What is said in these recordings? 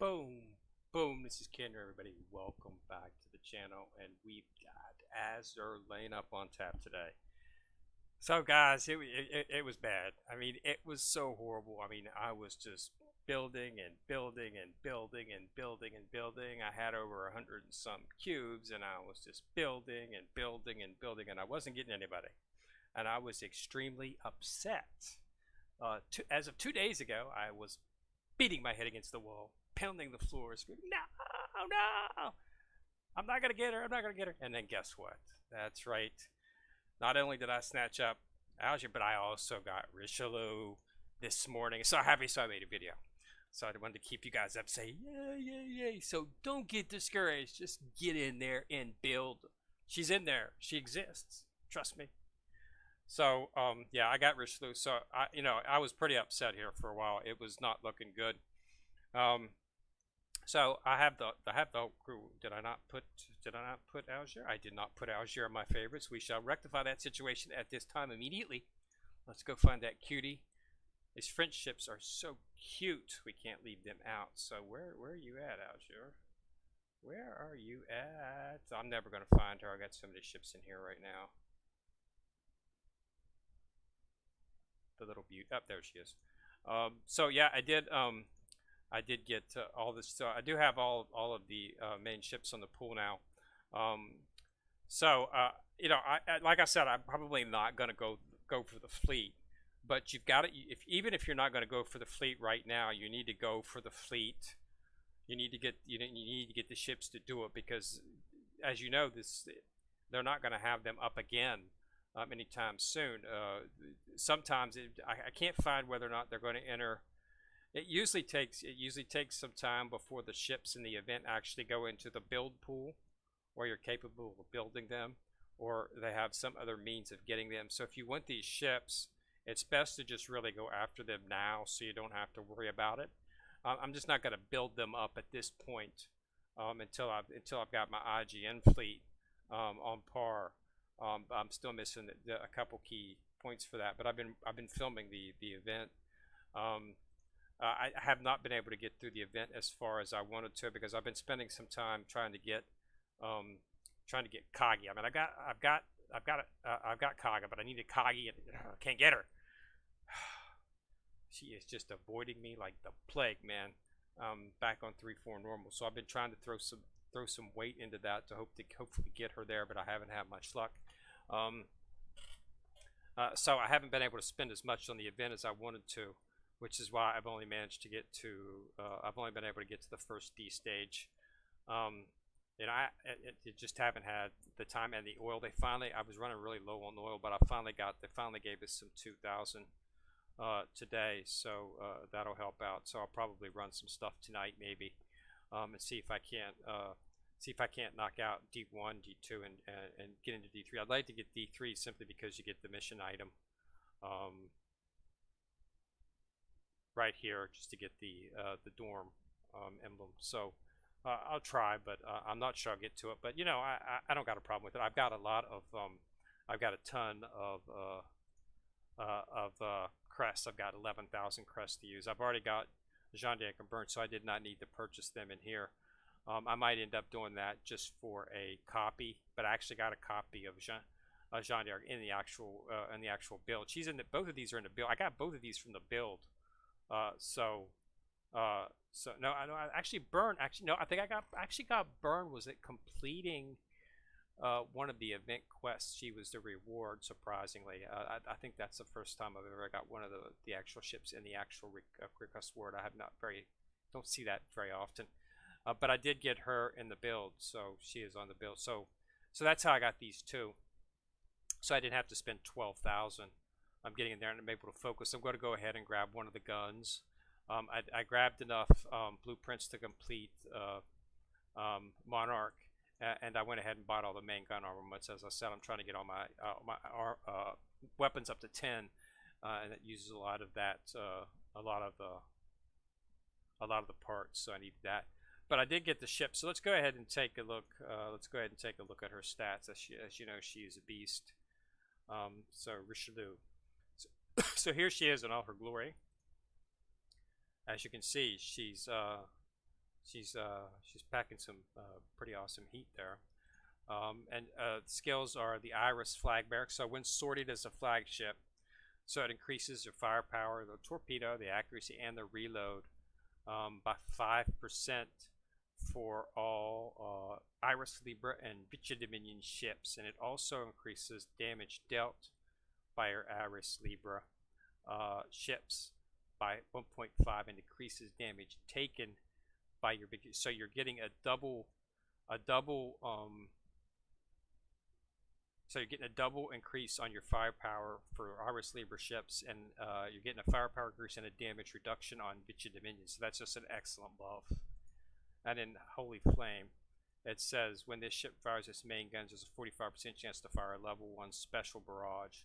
Boom, boom. This is Ken, everybody. Welcome back to the channel, and we've got Azure laying up on tap today. So, guys, it was bad. I mean, it was so horrible. I mean, I was just building and building and building and building and building. I had over 100 and some cubes, and I was just building and building and building, and I wasn't getting anybody. And I was extremely upset. As of 2 days ago, I was beating my head against the wall, pounding the floor, screaming, "No, no! I'm not gonna get her! I'm not gonna get her!" And then guess what? That's right. Not only did I snatch up Azure, but I also got Richelieu this morning. So happy, so I made a video. So I wanted to keep you guys up, say yay, yay, yay. So don't get discouraged. Just get in there and build. She's in there. She exists. Trust me. So yeah, I got Richelieu. So I was pretty upset here for a while. It was not looking good. So I have the whole crew. Did I not put Azure? I did not put Azure in my favorites. We shall rectify that situation at this time immediately. Let's go find that cutie. These French ships are so cute. We can't leave them out. So where are you at, Azure? Where are you at? I'm never gonna find her. I got so many ships in here right now. The little beaut. Oh, there she is. So yeah, I did get all this. So I do have all of the main ships on the pool now. Like I said, I'm probably not going to go for the fleet. But you've got to, even if you're not going to go for the fleet right now, you need to go for the fleet. You need to get the ships to do it, because, as you know, they're not going to have them up again anytime soon. Sometimes I can't find whether or not they're going to enter. It usually takes some time before the ships in the event actually go into the build pool, or you're capable of building them, or they have some other means of getting them. So if you want these ships, it's best to just really go after them now, so you don't have to worry about it. I'm just not going to build them up at this point until I've got my IGN fleet on par. I'm still missing a couple key points for that, but I've been filming the event. I have not been able to get through the event as far as I wanted to, because I've been spending some time trying to get Kagi. I mean, I've got Kaga, but I needed Kagi, and I can't get her. She is just avoiding me like the plague, man. Back on 3-4 normal, so I've been trying to throw some weight into that to hopefully get her there, but I haven't had much luck. So I haven't been able to spend as much on the event as I wanted to, which is why I've only managed to get to, I've only been able to get to the first D stage. I just haven't had the time and the oil. I was running really low on oil, but they finally gave us some 2,000 today, so that'll help out. So I'll probably run some stuff tonight maybe, and see if I can't knock out D1, D2, and get into D3. I'd like to get D3 simply because you get the mission item. Right here, just to get the dorm emblem. So I'll try, but I'm not sure I'll get to it. But I don't got a problem with it. I've got a ton of crests. I've got 11,000 crests to use. I've already got Jean d'Arc and Burnt, so I did not need to purchase them in here. I might end up doing that just for a copy, but I actually got a copy of Jean d'Arc in the actual build. Both of these are in the build. I got both of these from the build. No, I know. Actually, Burn. Actually, no. I think I got Burn. Was it completing one of the event quests? She was the reward. Surprisingly, I think that's the first time I've ever got one of the actual ships in the actual request word. Don't see that very often. But I did get her in the build, so she is on the build. So that's how I got these two. So I didn't have to spend 12,000. I'm getting in there and I'm able to focus. I'm going to go ahead and grab one of the guns. I grabbed enough blueprints to complete Monarch, and I went ahead and bought all the main gun armaments. As I said, I'm trying to get all my weapons up to 10, and it uses a lot of that, a lot of the parts. So I need that. But I did get the ship. So let's go ahead and take a look. Let's go ahead and take a look at her stats. As you know, she is a beast. So Richelieu. So here she is in all her glory. As you can see, she's she's packing some pretty awesome heat there. And skills are the Iris flag bearer. So when sorted as a flagship, so it increases your firepower, the torpedo, the accuracy, and the reload by 5% for all Iris Libra and Vichy Dominion ships, and it also increases damage dealt by your Iris Libra ships by 1.5 and decreases damage taken by your Vichy. So you're getting a double so you're getting a double increase on your firepower for Iris Libra ships, and you're getting a firepower increase and a damage reduction on Vichy Dominion. So that's just an excellent buff. And in Holy Flame, it says when this ship fires its main guns, there's a 45% chance to fire a level 1 special barrage.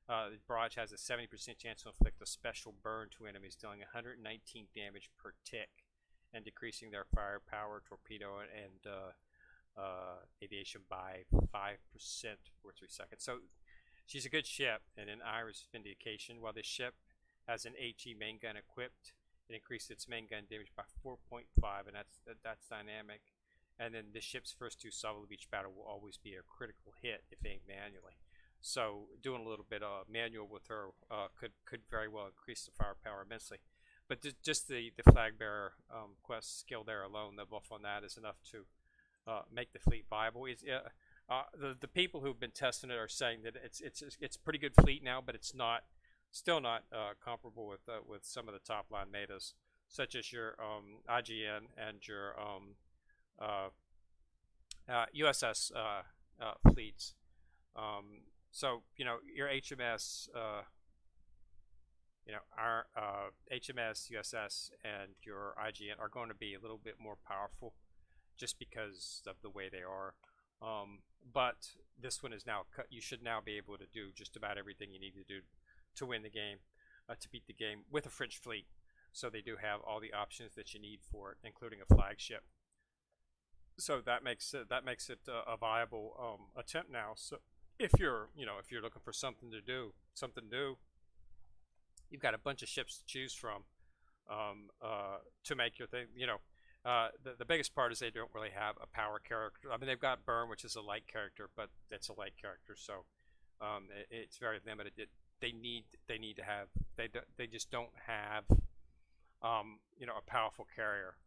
The barrage has a 70% chance to inflict a special burn to enemies, dealing 119 damage per tick, and decreasing their firepower, torpedo, and aviation by 5% for 3 seconds. So she's a good ship, and in Iris Vindication, while this ship has an HE main gun equipped, it increased its main gun damage by 4.5, and that's dynamic. And then this ship's first 2 salvo of each battle will always be a critical hit if aimed manually. So doing a little bit of manual with her could very well increase the firepower immensely. But just the flag bearer quest skill there alone, the buff on that is enough to make the fleet viable. The people who've been testing it are saying that it's pretty good fleet now, but it's still not comparable with some of the top line metas, such as your IGN and your USS fleets. So your HMS, our HMS, USS, and your IGN are going to be a little bit more powerful, just because of the way they are. But this one is now cut. You should now be able to do just about everything you need to do to win the game, to beat the game with a French fleet. So they do have all the options that you need for it, including a flagship. So that makes it a viable attempt now. So if you're looking for something to do, something new, you've got a bunch of ships to choose from to make your thing. The biggest part is they don't really have a power character. I mean, they've got Burn, which is a light character, but it's a light character, so it's very limited. They just don't have a powerful carrier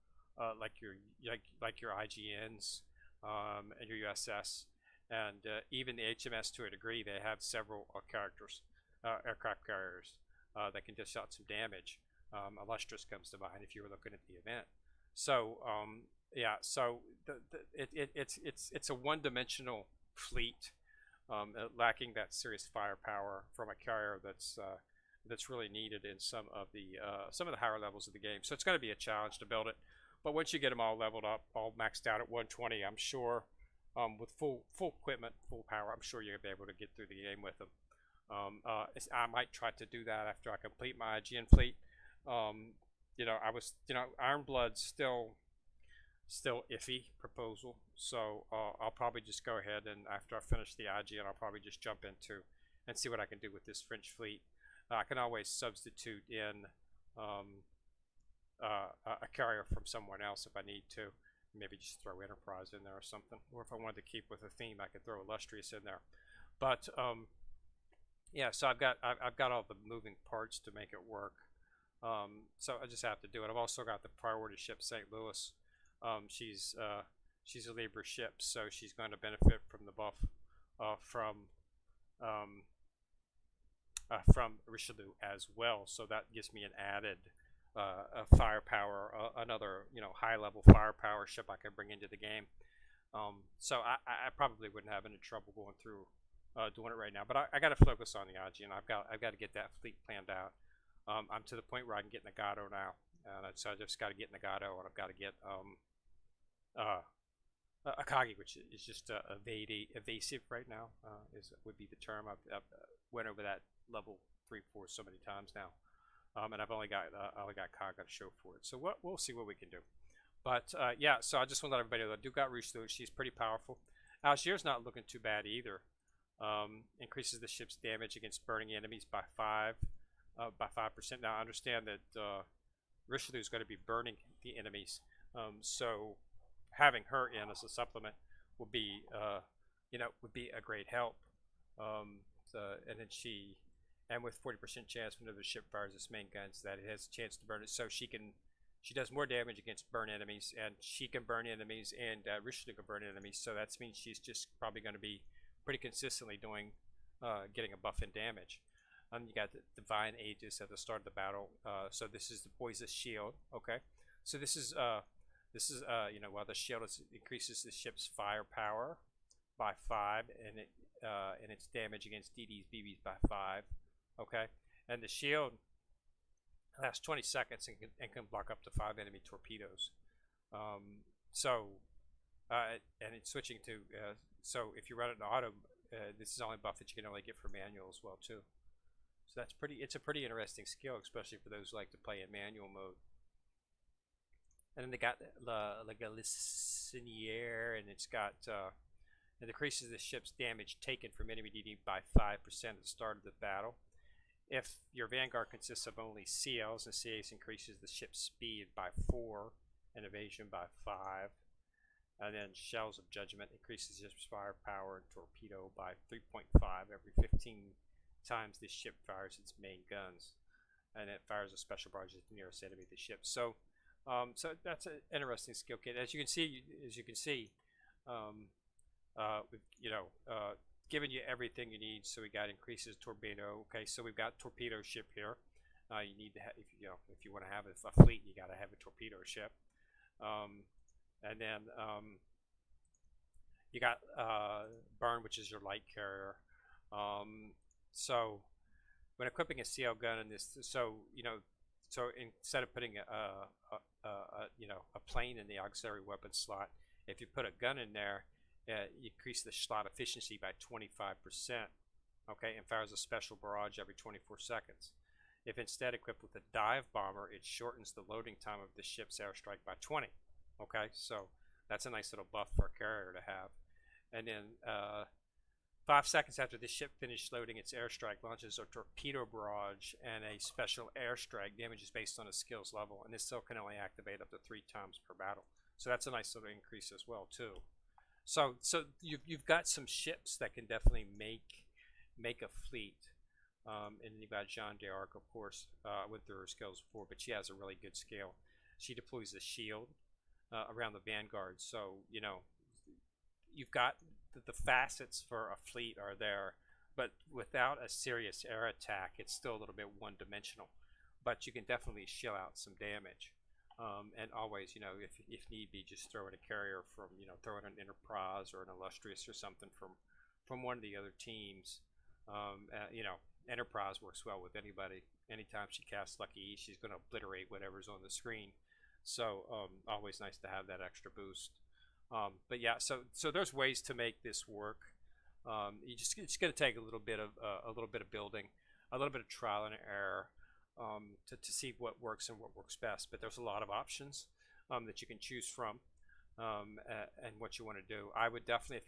like your IGNs and your USS, and even the HMS to a degree. They have several aircraft carriers that can dish out some damage. Illustrious comes to mind if you were looking at the event. So so it's a one-dimensional fleet, lacking that serious firepower from a carrier that's really needed in some of the higher levels of the game. So it's going to be a challenge to build it. But once you get them all leveled up, all maxed out at 120, I'm sure with full equipment, full power, I'm sure you'll be able to get through the game with them. I might try to do that after I complete my IGN fleet. Ironblood's still iffy proposal, so I'll probably just go ahead and after I finish the IGN, I'll probably just jump into and see what I can do with this French fleet. I can always substitute in a carrier from someone else if I need to. Maybe just throw Enterprise in there or something. Or if I wanted to keep with a theme, I could throw Illustrious in there. But yeah, so I've got all the moving parts to make it work. So I just have to do it. I've also got the priority ship St. Louis. She's a Libra ship, so she's going to benefit from the buff from Richelieu as well. So that gives me an added firepower, another high level firepower ship I can bring into the game. So I probably wouldn't have any trouble going through doing it right now. But I got to focus on the IGN. I've got to get that fleet planned out. I'm to the point where I can get Nagato now, so I just got to get Nagato, and I've got to get Akagi, which is just evasive right now. Would be the term. I've went over that level 3-4 so many times now, and I've only got Kaga to show for it. So we'll see what we can do. But yeah, so I just want to let everybody know that I do got Richelieu. She's pretty powerful. Azure's not looking too bad either. Increases the ship's damage against burning enemies by 5%. Now I understand that Richelieu is going to be burning the enemies So having her in as a supplement would be, would be a great help. So, and then and with 40% chance whenever the ship fires its main guns, that it has a chance to burn it. So she does more damage against burn enemies, and she can burn enemies, and Richelieu can burn enemies. So that means she's just probably going to be pretty consistently doing, getting a buff in damage. You got the Divine Aegis at the start of the battle. So this is the Poisonous Shield. Okay, so this is while the shield increases the ship's firepower by 5, and its damage against DDs BBs by 5. Okay, and the shield lasts 20 seconds and can block up to 5 enemy torpedoes. And it's switching to so if you run it in auto, this is the only buff that you can only get for manual as well too. So that's it's a pretty interesting skill, especially for those who like to play in manual mode. And then they got La Galissiniere, and it's got it decreases the ship's damage taken from enemy DD by 5% at the start of the battle. If your Vanguard consists of only CLs, and CAs increases the ship's speed by 4 and evasion by 5. And then Shells of Judgment increases the ship's firepower and torpedo by 3.5 every 15 times this ship fires its main guns. And it fires a special barrage at the nearest enemy of the ship. So so that's an interesting skill kit. As you can see, giving you everything you need. So we got increases torpedo. Okay, so we've got torpedo ship here. You need to have, if you want to have a fleet, you got to have a torpedo ship. And then you got burn, which is your light carrier. So when equipping a CL gun in this, so instead of putting a plane in the auxiliary weapon slot, if you put a gun in there, you increase the slot efficiency by 25%, okay, and fires a special barrage every 24 seconds. If instead equipped with a dive bomber, it shortens the loading time of the ship's airstrike by 20, okay, so that's a nice little buff for a carrier to have. And then 5 seconds after the ship finished loading its airstrike, launches a torpedo barrage, and a special airstrike. Damage is based on a skills level, and this still can only activate up to 3 times per battle. So that's a nice little increase as well too. So you've got some ships that can definitely make a fleet. And then you've got Jeanne d'Arc, of course, went through her skills before, but she has a really good skill. She deploys a shield around the Vanguard, so you've got the facets for a fleet are there, but without a serious air attack, it's still a little bit one-dimensional. But you can definitely shell out some damage, and always, if need be, just throw in a carrier from, throw in an Enterprise or an Illustrious or something from one of the other teams. Enterprise works well with anybody. Anytime she casts Lucky E, she's going to obliterate whatever's on the screen. So always nice to have that extra boost. But yeah, so there's ways to make this work. It's going to take a little bit of building, a little bit of trial and error, to see what works and what works best. But there's a lot of options that you can choose from, and what you want to do. I would definitely,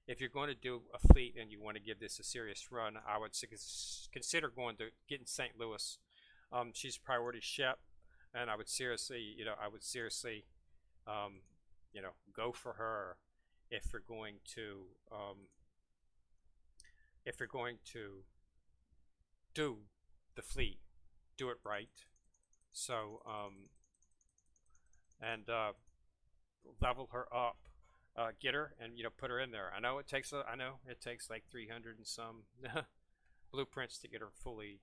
if you're going to do a fleet and you want to give this a serious run, I would consider getting St. Louis. She's a priority ship, and I would seriously, go for her if you're going to do the fleet, do it right. So level her up, get her, and put her in there. I know it takes like 300 and some blueprints to get her fully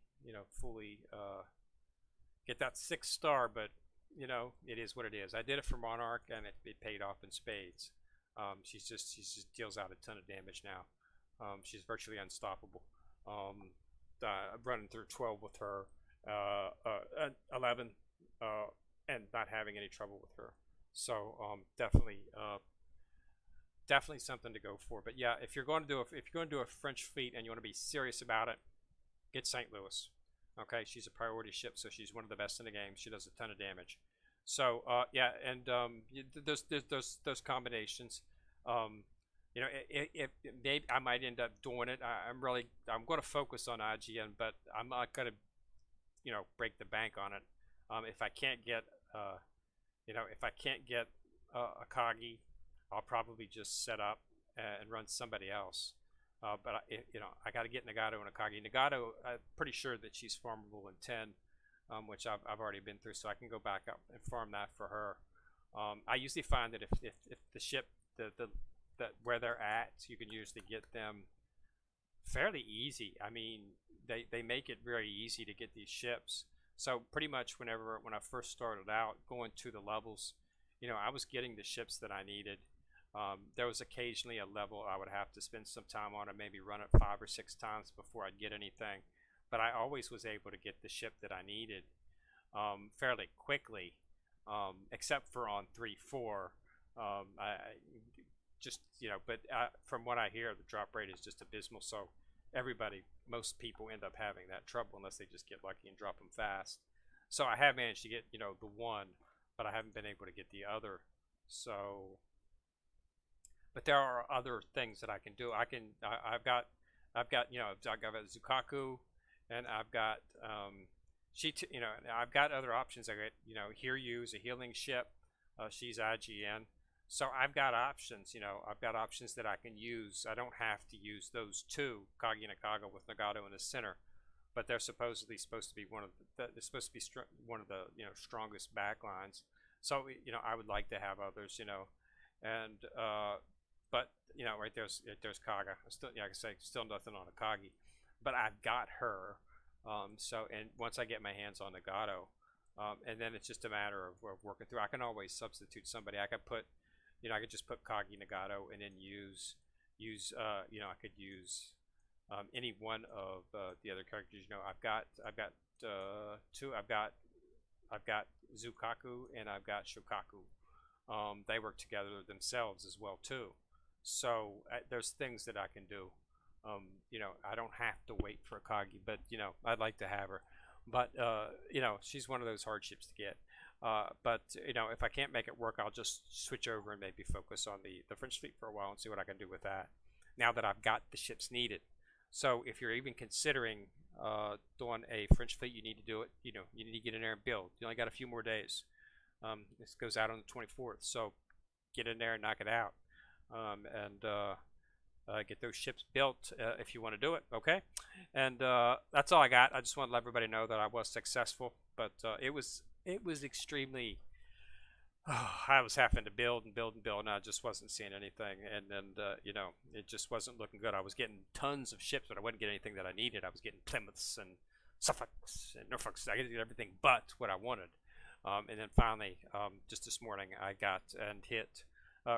get that 6 star, but it is what it is. I did it for Monarch, and it paid off in spades. She just deals out a ton of damage now. She's virtually unstoppable. I'm running through 12 with her, 11, and not having any trouble with her. So definitely something to go for. But yeah, if you're going to do a French fleet and you want to be serious about it, get St. Louis. Okay, she's a priority ship, so she's one of the best in the game. She does a ton of damage. So yeah, and those combinations. If maybe I might end up doing it. I'm going to focus on IGN, but I'm not going to break the bank on it. If I can't get You know, if I can't get a Kagi, I'll probably just set up and run somebody else. But you know, I got to get Nagato and Akagi. Nagato, I'm pretty sure that she's farmable in 10, which I've already been through, so I can go back up and farm that for her. I usually find that if the ship, that where they're at, you can usually get them fairly easy. I mean, they make it very easy to get these ships. So pretty much when I first started out going to the levels, you know, I was getting the ships that I needed. There was occasionally a level I would have to spend some time on and maybe run it 5 or 6 times before I'd get anything. But I always was able to get the ship that I needed fairly quickly, except for on 3-4. I just, you know, but from what I hear, the drop rate is just abysmal. So most people end up having that trouble unless they just get lucky and drop them fast. So I have managed to get, you know, the one, but I haven't been able to get the other. So, but there are other things that I can do. I've got, you know, I've got Zukaku, and I've got, you know, I've got other options. I got, you know, Hiryu is a healing ship. She's IGN. So I've got options, you know, I've got options that I can use. I don't have to use those two, Kagi and Akaga with Nagato in the center, but they're supposedly supposed to be one of the you know, strongest backlines. So, you know, I would like to have others, you know, and but you know, right there's Kaga. Still, yeah, like I say, still nothing on Akagi, but I've got her. So, and once I get my hands on Nagato, and then it's just a matter of working through. I can always substitute somebody. I could put, you know, I could just put Kagi Nagato and then use you know, I could use any one of the other characters. You know, I've got two. I've got Zukaku and I've got Shokaku. They work together themselves as well too. So there's things that I can do. You know, I don't have to wait for Akagi, but you know, I'd like to have her. But you know, she's one of those hardships to get. But you know, if I can't make it work, I'll just switch over and maybe focus on the French fleet for a while and see what I can do with that. Now that I've got the ships needed. So if you're even considering doing a French fleet, you need to do it. You know, you need to get in there and build. You only got a few more days. This goes out on the 24th, so get in there and knock it out, and get those ships built if you want to do it. Okay, and that's all I got. I just want to let everybody know that I was successful, but it was extremely. I was having to build and build and build, and I just wasn't seeing anything. And then you know, it just wasn't looking good. I was getting tons of ships, but I wasn't getting anything that I needed. I was getting Plymouths and Suffolks and Norfolks. I get everything but what I wanted. And then finally, just this morning, I got and hit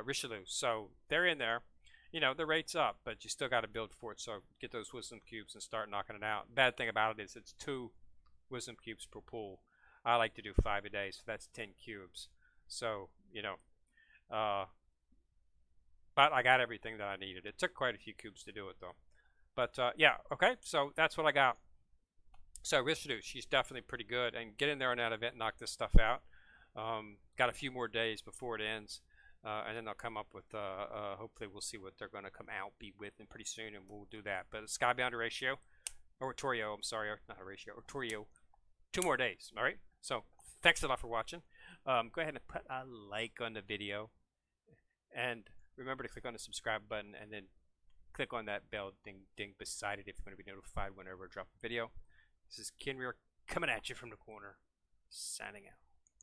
Richelieu. So they're in there. You know, the rate's up, but you still got to build for it. So get those wisdom cubes and start knocking it out. Bad thing about it is it's 2 wisdom cubes per pool. I like to do 5 a day, so that's 10 cubes. So, you know, but I got everything that I needed. It took quite a few cubes to do it, though. But, yeah, okay, so that's what I got. So Richelieu, she's definitely pretty good. And get in there on that event and knock this stuff out. Got a few more days before it ends. And then they'll come up with, hopefully we'll see what they're going to come out be with and pretty soon, and we'll do that. But Skybound Ratio, or Torio, I'm sorry, not a ratio, or Torio, 2 more days, all right? So thanks a lot for watching. Go ahead and put a like on the video. And remember to click on the subscribe button and then click on that bell ding beside it if you want to be notified whenever I drop a video. This is Kenrir coming at you from the corner, signing out.